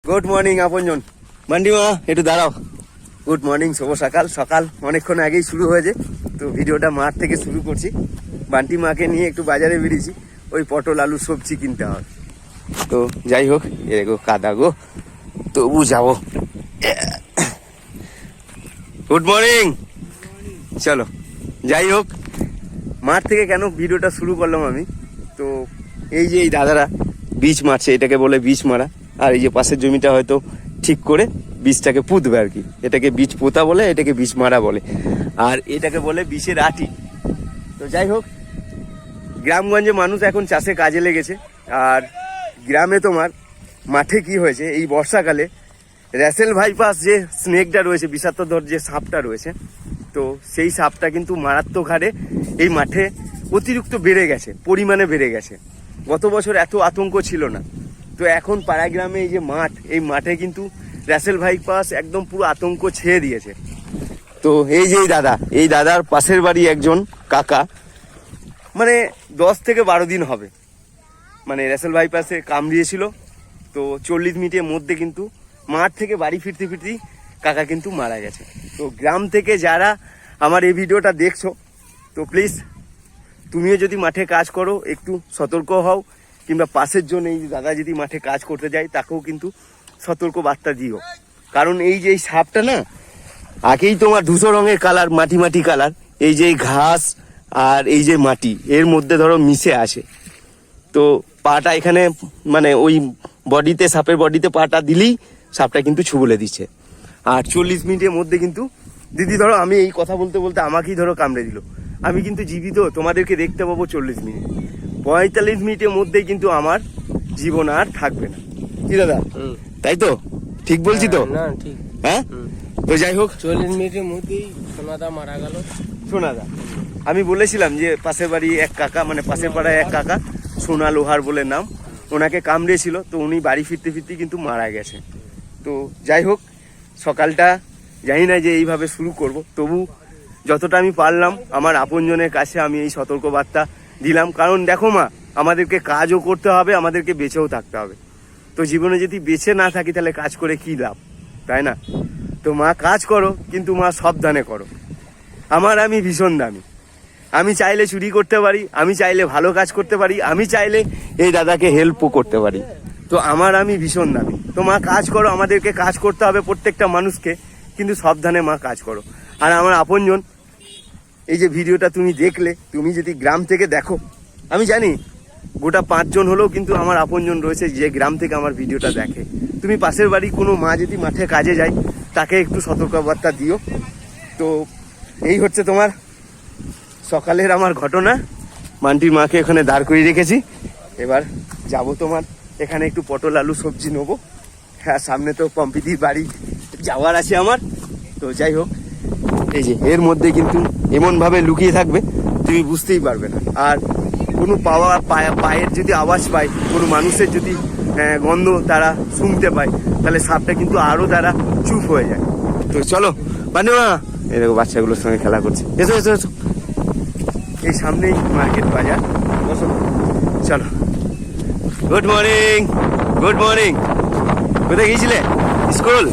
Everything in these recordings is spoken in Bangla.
গুড মর্নিং আপনজন। মান্ডিমা একটু দাঁড়াও। গুড মর্নিং, শুভ সকাল। সকাল অনেকক্ষণ আগেই শুরু হয়েছে, তো ভিডিওটা মাঠ থেকে শুরু করছি। বান্টি মাকে নিয়ে একটু বাজারে বেরিয়েছি, ওই পটল আলু সবজি কিনতে হবে। তো যাই হোক, এ গো কাদা গো, তবু যাবো। Good morning. চলো যাই হোক, মাঠ থেকে কেন ভিডিওটা শুরু করলাম আমি, তো এই যে এই দাদারা বীজ মারছে, এটাকে বলে বীজ মারা। আর এই যে পাশের জমিটা হয়তো ঠিক করে বীজটাকে পুঁতবে আর কি, এটাকে বীজ পোতা বলে, এটাকে বীজ মারা বলে, আর এটাকে বলে বীজের আটি। তো যাই হোক, গ্রামগঞ্জে মানুষ এখন চাষে কাজে লেগেছে। আর গ্রামে তোমার মাঠে কি হয়েছে, এই বর্ষাকালে র্যাসেল ভাইপাস যে স্নেকটা রয়েছে, বিষাক্তধর যে সাপটা রয়েছে, তো সেই সাপটা কিন্তু মারাত্মক হারে এই মাঠে অতিরিক্ত বেড়ে গেছে, পরিমাণে বেড়ে গেছে। গত বছর এত আতঙ্ক ছিল না, তো এখন পাড়া গ্রামে এই যে মাঠ, এই মাঠে কিন্তু র্যাসেল ভাইপাস একদম পুরো আতঙ্ক ছেয়ে দিয়েছে। তো এই যে এই দাদার পাশের বাড়ি একজন কাকা, মানে 10 থেকে 12 দিন হবে মানে র্যাসেল ভাইপাসে কামড়িয়েছিল। তো 40 মিনিটের মধ্যে কিন্তু মাঠ থেকে বাড়ি ফিরতে ফিরতেই কাকা কিন্তু মারা গেছে। তো গ্রাম থেকে যারা আমার এই ভিডিওটা দেখছো, তো প্লিজ তুমিও যদি মাঠে কাজ করো একটু সতর্ক হও, কিংবা পাশের জন্য এই দাদা যদি মাঠে কাজ করতে যায় তাকেও কিন্তু সতর্ক বার্তা দিও। কারণ এই যে এই সাপটা না, আগেই তোমার ধূসর রঙের কালার, মাটি মাটি কালার, এই যে ঘাস আর এই যে মাটি এর মধ্যে ধরো মিশে আসে। তো পাটা এখানে মানে ওই বডিতে, সাপের বডিতে পাটা দিলেই সাপটা কিন্তু ছুবলে দিচ্ছে। আর 40 মিনিটের মধ্যে কিন্তু দিদি ধরো আমি এই কথা বলতে বলতে আমাকেই ধরো কামড়ে দিল, আমি কিন্তু জীবিত তোমাদেরকে দেখতে পাবো 40 মিনিট। 45 মিনিটের মধ্যেই কিন্তু আমার জীবন আর থাকবে না। কি দাদা, তাই তো? ঠিক বলছি তো? না ঠিক। হ্যাঁ, তো যাই হোক 40 মিনিটের মধ্যেই সোনাদা মারা গেল। সোনাদা, আমি বলেছিলাম যে পাশের বাড়ি এক কাকা, মানে পাশের পাড়ায় এক কাকা, সোনা লোহার বলে নাম, ওনাকে কামড়েছিল। তো উনি বাড়ি ফিরতে ফিরতে কিন্তু মারা গেছে। তো যাই হোক, সকালটা জানি না যে এইভাবে শুরু করব, তবু যতটা আমি পারলাম আমার আপনজনের কাছে আমি এই সতর্কবার্তা দিলাম। কারণ দেখো মা, আমাদেরকে কাজও করতে হবে, আমাদেরকে বেঁচেও থাকতে হবে। তো জীবনে যদি বেঁচে না থাকি তাহলে কাজ করে কি লাভ, তাই না? তো মা কাজ করো, কিন্তু মা সাবধানে করো। আমি ভীষণ দামি, আমি চাইলে চুরি করতে পারি, আমি চাইলে ভালো কাজ করতে পারি, আমি চাইলে এই দাদাকে হেল্পও করতে পারি। তো আমি ভীষণ দামি। তো মা কাজ করো, আমাদেরকে কাজ করতে হবে প্রত্যেকটা মানুষকে, কিন্তু সাবধানে মা কাজ করো। আর আমার আপনজন, এই যে ভিডিওটা তুমি দেখলে, তুমি যদি গ্রাম থেকে দেখো, আমি জানি গোটা 5 জন হলেও কিন্তু আমার আপনজন রয়েছে যে গ্রাম থেকে আমার ভিডিওটা দেখে। তুমি পাশের বাড়ি কোনো মা যদি মাঠে কাজে যায়, তাকে একটু সতর্কবার্তা দিও। তো এই হচ্ছে তোমার সকালের আমার ঘটনা। মান্টির মাকে এখানে দাঁড় করিয়ে রেখেছি, এবার যাব তোমার এখানে একটু পটল আলু সবজি নেবো। হ্যাঁ, সামনে তো পম্পিদির বাড়ি যাওয়ার আছে আমার। তো যাই হোক, এই যে এর মধ্যে কিন্তু এমনভাবে লুকিয়ে থাকবে তুমি বুঝতেই পারবে না। আর কোনো পায়ের যদি আওয়াজ পায়, কোনো মানুষের যদি গন্ধ তারা শুনতে পায়, তাহলে সাপটা কিন্তু আরও তারা চুপ হয়ে যায়। তো চলো বান্ধবী, এই দেখো বাচ্চাগুলোর সঙ্গে খেলা করছে, এসো এসো এসো। এই সামনেই মার্কেট বাজার, বসো। চলো, গুড মর্নিং। Good morning. কোথায় গিয়েছিলে? স্কুল?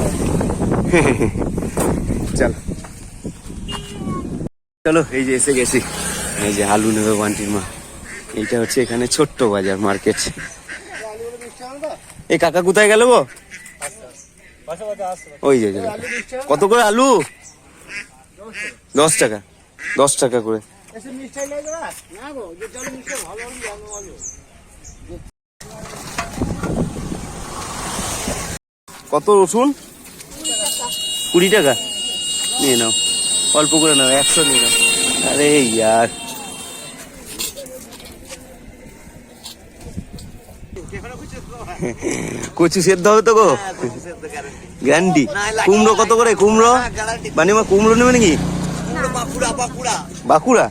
চলো চলো, এই যে এসে গেছি। এই যে আলু নেবে বান্টির মা। এইটা হচ্ছে এখানে ছোট্ট বাজার, মার্কেট। এই কাকা কোথায় গেল গো? ওই যে কত করে আলু? 10 টাকা, 10 টাকা করে। কত রসুন? 20 টাকা নিয়ে নাও, অল্প করে নাও, 100 নিয়ে নাও। আরে ইয়ার, কচু সেদ্ধ হবে তো গো, গ্যারান্টি। কুমড়ো কত করে? কুমড়ো বানিমা, কুমড়ো নেবে নাকি? বাঁকুড়া?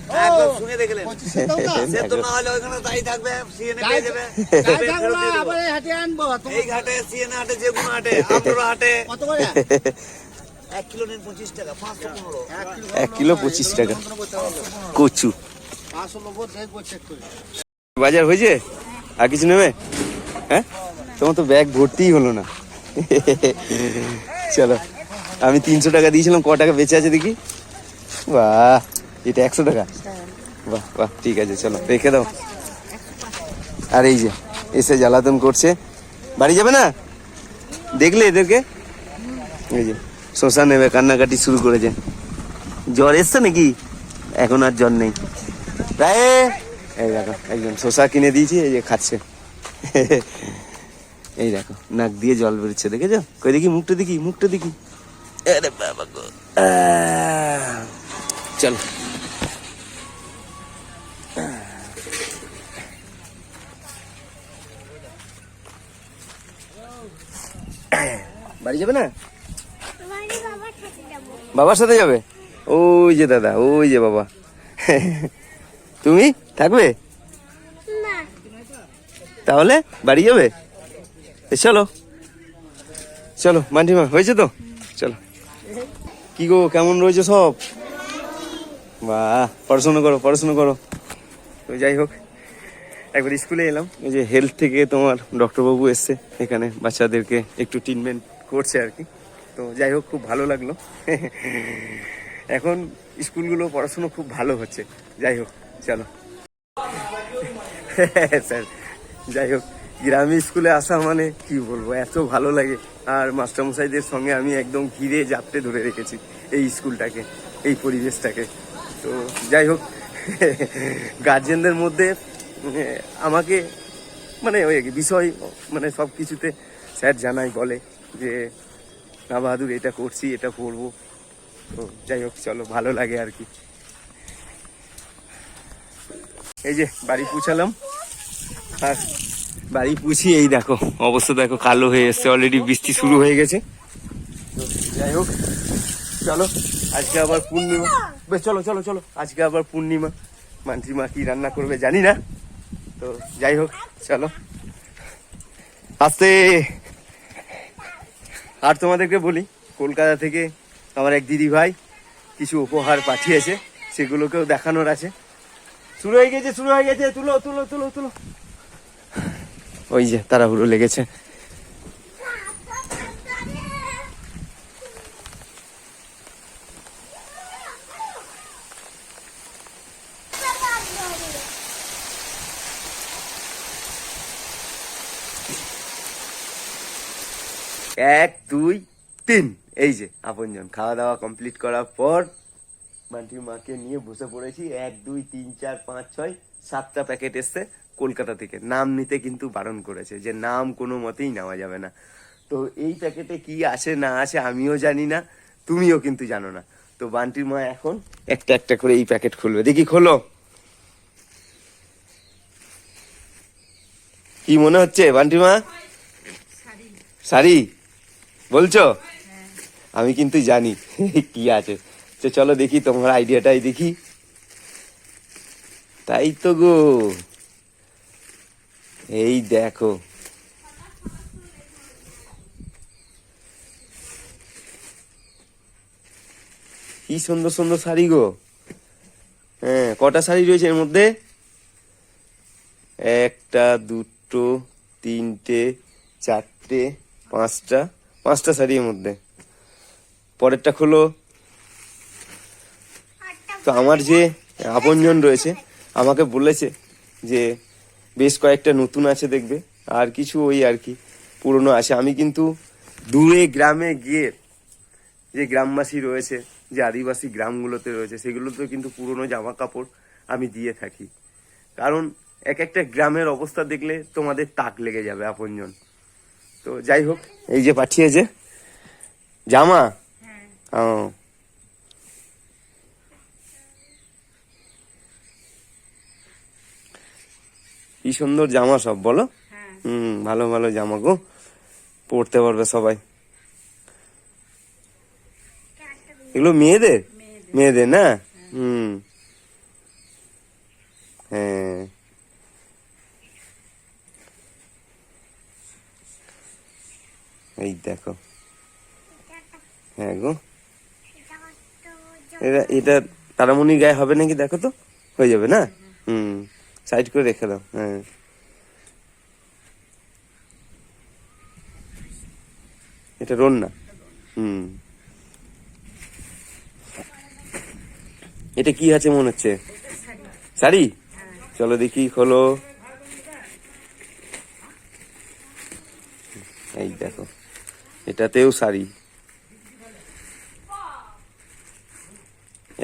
এক কিলো 25 টাকা কচু। বাজার হয়েছে? আর কিছু নেবে? হ্যাঁ, তোমার তো ব্যাগ ভর্তিই হলো না। চলো, আমি 300 টাকা দিয়েছিলাম, ক টাকা বেঁচে আছে দেখি। বাহ, এটা 100 টাকা। বাহ বাহ, ঠিক আছে, চলো রেখে দাও। আর এই যে এসে জ্বালাতন করছে, বাড়ি যাবে না? দেখলে এদেরকে, এই যে শশা নেবে, কান্নাকাটি শুরু করেছে। জ্বর এসছে নাকি? এখন আর জ্বর নেই প্রায়। এই দেখো, একজন শশা কিনে দিয়েছি, এই যে খাচ্ছে। এই দেখো, নাক দিয়ে জল বেরোচ্ছে, দেখেছো? কই দেখি মুখটা, দেখি মুখটা, দেখি। আরে বাবা গো, চল। বাড়ি যাবে না? বাবার সাথে যাবে? ওই যে দাদা, ওই যে বাবা। তুমি থাকবে তাহলে? বাড়ি যাবে? চলো চলো, মান্টিমা হয়েছে তো, চলো। কি গো, কেমন রয়েছে সব? বাহ, পড়াশোনা করো, পড়াশোনা করো। তো যাই হোক, একবার স্কুলে এলাম, এই যে হেলথ থেকে তোমার ডক্টরবাবু এসছে এখানে, বাচ্চাদেরকে একটু ট্রিটমেন্ট করছে আর কি। তো যাই হোক, খুব ভালো লাগলো। এখন স্কুলগুলো পড়াশুনো খুব ভালো হচ্ছে। যাই হোক, চলো। স্যার, যাই হোক, গ্রামে স্কুলে আসা মানে কি বলবো, এত ভালো লাগে। আর মাস্টারমশাইদের সঙ্গে আমি একদম ঘিরে জাপটে ধরে রেখেছি এই স্কুলটাকে, এই পরিবেশটাকে। তো যাই হোক, গার্জেনদের মধ্যে আমাকে মানে ওই বিষয়, মানে সব কিছুতে স্যার জানাই, বলে যে না বাহাদুর, এটা করছি, এটা করবো। তো যাই হোক, চলো, ভালো লাগে আর কি। এই যে বাড়ি পৌঁছালাম, আর বাড়ি পুছি এই দেখো অবস্থা, দেখো কালো হয়ে এসছে, অলরেডি বৃষ্টি শুরু হয়ে গেছে। তো যাই হোক, চলো, আজকে আবার পূর্ণিমা। বেশ, চলো চলো চলো, আজকে আবার পূর্ণিমা। মান্টি মা কি রান্না করবে জানি না। তো যাই হোক, চলো আস্তে। আর তোমাদেরকে বলি, কলকাতা থেকে আমার এক দিদি ভাই কিছু উপহার পাঠিয়েছে, সেগুলোকেও দেখানোর আছে। শুরু হয়ে গেছে, শুরু হয়ে গেছে, তুলো তুলো তুলো তুলো। ওই যে তাড়াহুড়ো লেগেছে। এক দুই তিন, এই যে আপনজন। খাওয়া দাওয়া কমপ্লিট করার পর মান্টির মাকে নিয়ে বসে পড়েছি। 1 2 3 4 5 6 7টা প্যাকেট এসছে কলকাতা থেকে। নাম নিতে কিন্তু বারণ করেছে, যে নাম কোনো মতেই নেওয়া যাবে না। তো এই প্যাকেটে কি আছে না আছে আমিও জানি না, তুমিও কিন্তু জানো না। তো বান্টির মা এখন একটা একটা করে এই প্যাকেট খুলবে। দেখি, খোলো। কি মনে হচ্ছে বান্টির মা? শাড়ি বলছো? আমি কিন্তু জানি কি আছে। তো চলো দেখি, তোমার আইডিয়াটাই দেখি। তাই তো গো, এই দেখো, কি সুন্দর সুন্দর শাড়ি গো। হ্যাঁ, কটা শাড়ি রয়েছে এর মধ্যে? একটা, দুটো, তিনটে, চারটে, পাঁচটা শাড়ি এর মধ্যে। পরেরটা খোলো। তো আমার যে আপনজন রয়েছে আমাকে বলেছে যে বেশ কয়েকটা নতুন আছে দেখবে, আর কিছু ওই আর কি পুরনো আছে। আমি কিন্তু দূরে গ্রামে গিয়ে, যে গ্রামবাসী রয়েছে, যে আদিবাসী গ্রামগুলোতে রয়েছে, সেগুলোতে কিন্তু পুরনো জামা কাপড় আমি দিয়ে থাকি। কারণ এক একটা গ্রামের অবস্থা দেখলে তোমাদের তাক লেগে যাবে আপনজন। তো যাই হোক, এই যে পাঠিয়েছে জামা। ও, কি সুন্দর জামা সব, বলো। ভালো ভালো জামা গো, পরতে পারবে সবাই। এগুলো মেয়েদের, মেয়েদের না? হ্যাঁ, এই দেখো। হ্যাঁ গো, এটা তারামণির গায়ে হবে নাকি দেখো তো, হয়ে যাবে না? সাইড করে রেখে দাও। হ্যাঁ, এটা রন্না। হুম, এটা কি আছে মনে হচ্ছে? শাড়ি? চলো দেখি, খোলো। এই দেখো, এটাতেও শাড়ি।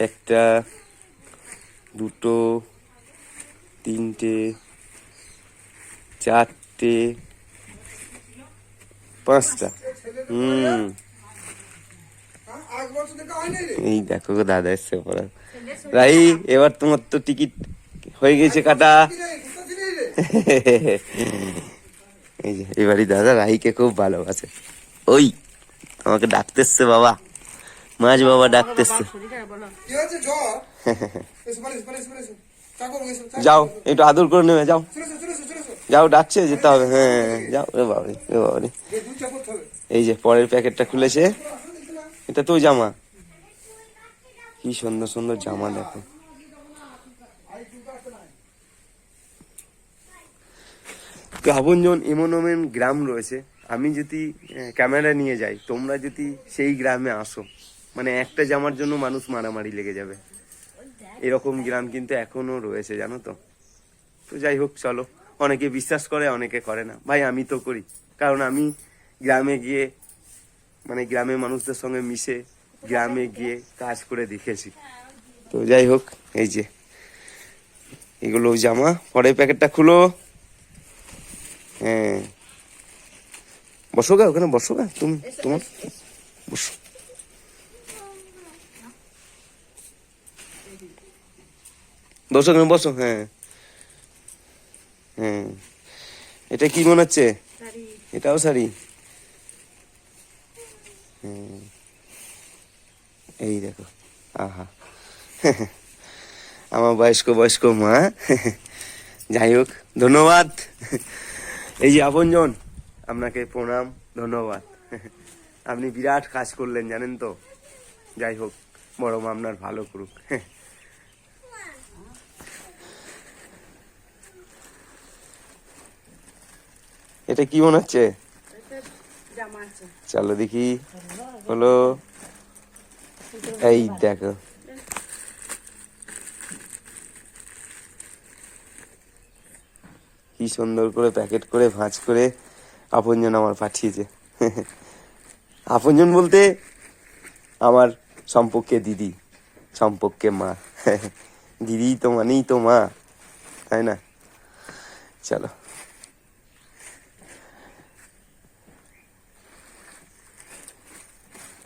একটা, দুটো, তিনটে, চারটে, পাঁচটা। হুম, এই দেখো দাদা এসছে পড়া। রাই, এবার তোমার তো টিকিট হয়ে গেছে কাটা। এই যে এবারই দাদা রাহিকে খুব ভালোবাসে। ওই আমাকে ডাকতেছে বাবা, মাঝ বাবা ডাকতেছে। যাও একটু আদর করে নেবে, যাও যাও, ডাকছে, যেতে হবে। হ্যাঁ যাও। এ বাবারে, এ বাবারে। এই যে পরের প্যাকেটটা খুলেছে, এটা তো জামা। কি সুন্দর সুন্দর জামা দেখো। তো আপনজন এমন এমন গ্রাম রয়েছে, আমি যদি ক্যামেরা নিয়ে যাই, তোমরা যদি সেই গ্রামে আসো, মানে একটা জামার জন্য মানুষ মারামারি লেগে যাবে। এরকম গ্রাম কিন্তু এখনো রয়েছে, জানো তো। তো যাই হোক, চলো। অনেকে বিশ্বাস করে, অনেকে করে না। ভাই আমি তো করি, কারণ আমি গ্রামে গিয়ে, মানে গ্রামের মানুষদের সঙ্গে মিশে গ্রামে গিয়ে কাজ করে দেখেছি। তো যাই হোক, এই যে এগুলো জামা। পরের প্যাকেটটা খুলো। হ্যাঁ, বসো গা ওখানে, বসো গা তুমি, তোমার বসো। বসো ওখানে, বসো। হ্যাঁ হ্যাঁ, এটা কি মনে হচ্ছে? এটাও শাড়ি। এই দেখো, আহা, আমার বয়স্ক বয়স্ক মা। যাই হোক, ধন্যবাদ। এই যে আপনজন, আপনাকে প্রণাম, ধন্যবাদ। আপনি বিরাট কাজ করলেন, জানেন তো। যাই হোক, বড় মা আপনার ভালো করুক। এটা কি মনে হচ্ছে? চলো দেখি, হলো। এই দেখো, কি সুন্দর করে প্যাকেট করে ভাঁজ করে আপনজন আমার পাঠিয়েছে। আপনজন বলতে আমার সম্পর্কে দিদি, সম্পর্কে মা। দিদি তো মানেই তো মা, তাই না? চলো,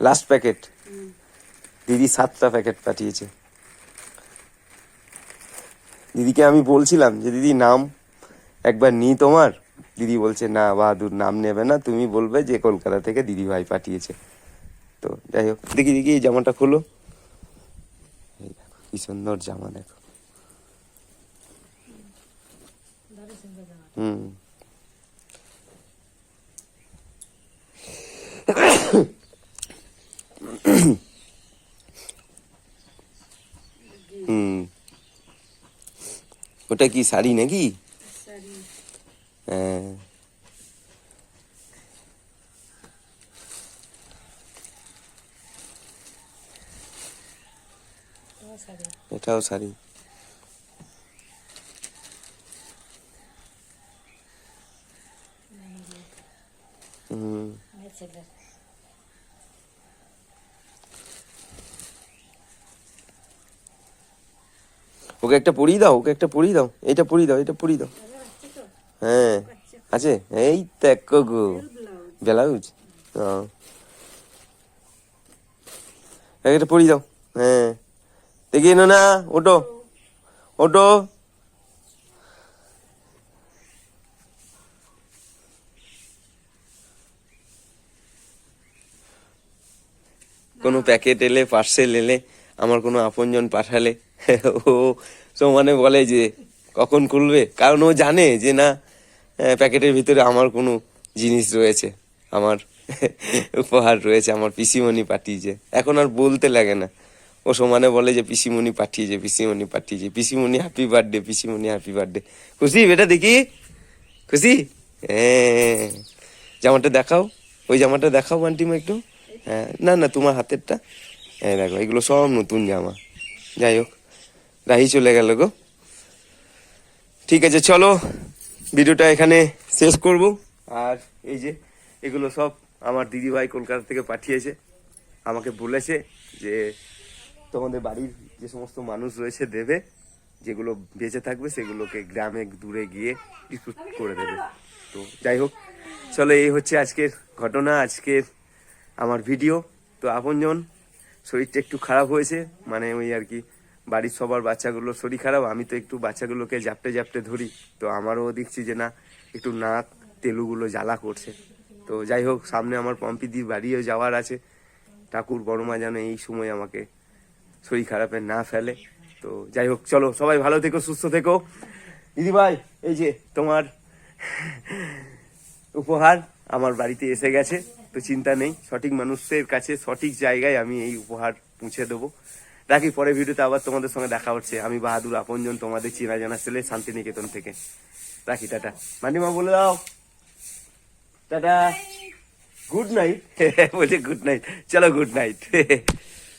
লাস্ট প্যাকেট। দিদি 7টা প্যাকেট পাঠিয়েছে। দিদিকে আমি বলছিলাম যে দিদি নাম একবার নি তোমার। দিদি বলছে না বাহাদুর, নাম নেবে না, তুমি বলবে যে কলকাতা থেকে দিদি ভাই পাঠিয়েছে। তো যাই হোক, দেখি দেখি এই জামাটা খোলো। এই দেখো কি সুন্দর জামা, দেখো। হুম, হুম, ওটা কি শাড়ি নাকি? হ্যাঁ, এটাও শাড়ি। হুম, ওকে একটা পরিয়ে দাও, ওকে একটা পরিয়ে দাও, এটা পরিয়ে দাও, এটা পরিয়ে দাও। হ্যাঁ আছে, এই দেখো গো, ব্লাউজ। একটা পরিয়ে দাও। হ্যাঁ, দেখি এনো না, ওটো ওটো। কোনো প্যাকেট এলে, পার্সেল এলে, আমার কোনো আপনজন পাঠালে, ও সমানে বলে যে কখন খুলবে, কারণ ও জানে যে না, প্যাকেটের ভিতরে আমার কোনো জিনিস রয়েছে, আমার উপহার রয়েছে, আমার পিসিমণি পাঠিয়েছে। এখন আর বলতে লাগে না, ও সমানে বলে যে পিসিমণি পাঠিয়েছে, পিসিমণি পাঠিয়েছে, পিসিমণি হ্যাপি বার্থডে, পিসিমণি হ্যাপি বার্থডে। খুশি বেটা? দেখি খুশি। হ্যাঁ, জামাটা দেখাও ওই জামাটা দেখাও বান্টিমা একটু। হ্যাঁ, না না, তোমার হাতেরটা। হ্যাঁ দেখো, এগুলো সব নতুন জামা। যাই হোক, রাহি চলে গেল গো। ঠিক আছে, চলো ভিডিওটা এখানে শেষ করব। আর এই যে এগুলো সব আমার দিদিভাই কলকাতা থেকে পাঠিয়েছে, আমাকে বলেছে যে তোমাদের বাড়ির যে সমস্ত মানুষ রয়েছে দেবে, যেগুলো বেঁচে থাকবে সেগুলোকে গ্রামে দূরে গিয়ে ডিস্ট্রিবিউট করে দেবে। তো যাই হোক, চলো এই হচ্ছে আজকের ঘটনা, আজকের আমার ভিডিও। তো আপনজন শরীরটা একটু খারাপ হয়েছে, মানে ওই আর কি, বাড়ির সবার বাচ্চাগুলোর শরীর খারাপ, আমি তো একটু বাচ্চাগুলোকে জাপটে জাপটে ধরি, তো আমারও দেখছি যে না, একটু নাক তেলুগুলো জ্বালা করছে। তো যাই হোক, সামনে আমার পম্পিদির বাড়িও যাওয়ার আছে, ঠাকুর বড়মা যেন এই সময় আমাকে শরীর খারাপে না ফেলে। তো যাই হোক, চলো সবাই ভালো থেকো, সুস্থ থেকো। দিদি ভাই, এই যে তোমার উপহার আমার বাড়িতে এসে গেছে। তো চিন্তা নেই, সঠিক মানুষের কাছে সঠিক জায়গায় আমি এই উপহার পৌঁছে দেবো। রাখি, পরে ভিডিওতে আবার তোমাদের সঙ্গে দেখা হচ্ছে। আমি বাহাদুর আপনজন, তোমাদের চেনা জানা ছেলে, শান্তিনিকেতন থেকে। রাখি, টাটা। মানিমা বলে দাও টাটা, গুড নাইট। বলছে গুড নাইট, চলো গুড নাইট।